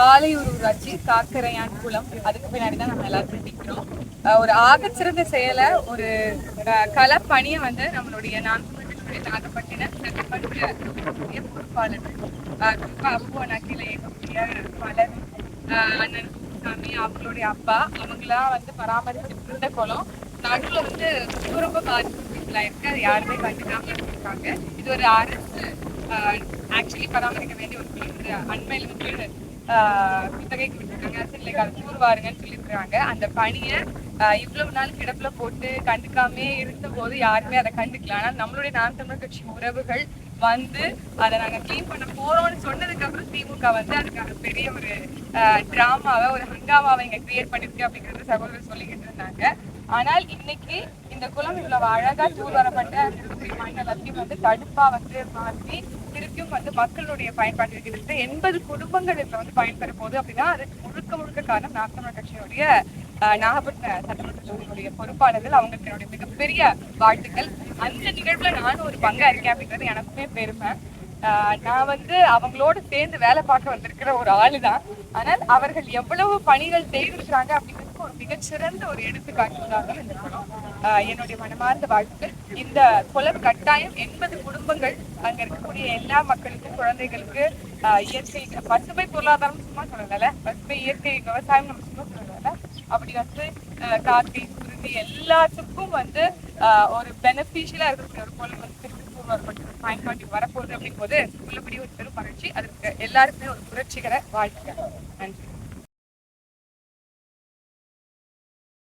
பாலையூர் ஊராட்சி காக்கரையான் குளம், அதுக்கு பின்னாடிதான் நம்ம எல்லாரும் நிற்கிறோம். ஒரு ஆகச்சிறந்த செயலை, ஒரு களப்பணியை வந்து நம்மளுடைய நாகப்பட்டினம் சட்டமன்ற பொறுப்பாளர்கள் அப்புவன் அகில இயக்கக்கூடிய பலர், அண்ணன் சாமி அவங்களுடைய அப்பா, அவங்களாம் வந்து பராமரிச்சுட்டு இருந்த குளம் நடுவில் வந்து ரொம்ப பாதிப்புகளா இருக்கு. அது யாருமே கண்டுக்காம இருக்காங்க. இது ஒரு அரசு ஆக்சுவலி பராமரிக்க வேண்டிய ஒரு குளம். அண்மையில வந்து குத்தகைக்கு விட்டுருக்காங்க, அரசு அதை கூறுவாருங்கன்னு சொல்லியிருக்காங்க. அந்த பணியை இவ்வளவு நாள் கிடப்புல போட்டு கண்டுக்காமே இருந்த போது யாருமே அதை கண்டுக்கல. ஆனா நம்மளுடைய நாம் தமிழர் கட்சி உறவுகள் வந்து அதை நாங்க கிளீன் பண்ண போறோம்னு சொன்னதுக்கு அப்புறம் திமுக வந்து அதுக்கான பெரிய ஒரு டிராமாவை, ஒரு ஹங்காமாவை இங்க கிரியேட் பண்ணிருக்கு அப்படிங்கறது சகோதரர் சொல்லிக்கிட்டு இருந்தாங்க. ஆனால் இன்னைக்கு இந்த குளம் இவ்வளவு அழகா தூர் வரப்பட்ட மண் எல்லாத்தையும் வந்து தடுப்பா வந்து மாற்றி திருப்பியும் வந்து மக்களுடைய பயன்பாட்டிற்கு கிட்ட 80 குடும்பங்கள் இதுல வந்து பயன்பெற போகுது அப்படின்னா அதுக்கு முழுக்க காரணம் நாம் தமிழர் கட்சியினுடைய நாகப்பட்டினம் சட்டமன்ற தொகுதியினுடைய பொறுப்பாளர்கள். அவங்களுக்கு என்னுடைய மிகப்பெரிய வாழ்த்துக்கள். அந்த நிகழ்வுல நானும் ஒரு பங்கா இருக்கேன் அப்படிங்கிறது எனக்குமே பெருமை. நான் வந்து அவங்களோட சேர்ந்து வேலை பார்க்க வந்திருக்கிற ஒரு ஆளுதான். ஆனால் அவர்கள் எவ்வளவு பணிகள் செய்திருக்கிறாங்க அப்படிங்கிறதுக்கு ஒரு மிகச்சிறந்த ஒரு எடுத்துக்காட்டுதாக இந்த குளம். என்னுடைய மனமார்ந்த வாழ்த்துக்கள். இந்த குளம் கட்டாயம் 80 குடும்பங்கள், அங்க இருக்கக்கூடிய எல்லா மக்களுக்கும், குழந்தைகளுக்கு இயற்கை பசுமை பொருளாதாரம் சும்மா சொல்லல, பசுமை இயற்கை விவசாயம் நம்ம சும்மா சொல்லல, அப்படி வந்து காக்கை குருவி எல்லாத்துக்கும் வந்து ஒரு பெனிஃபிஷியலா இருக்கக்கூடிய ஒரு குளம் வந்து பயன்பாட்டுக்கு வரப்போகுது அப்படிங்கும் போது உள்ளபடி ஒரு பெரும் மகிழ்ச்சி. அதுக்கு எல்லாருக்குமே ஒரு புரட்சிகர வாழ்த்துக்கள். நன்றி.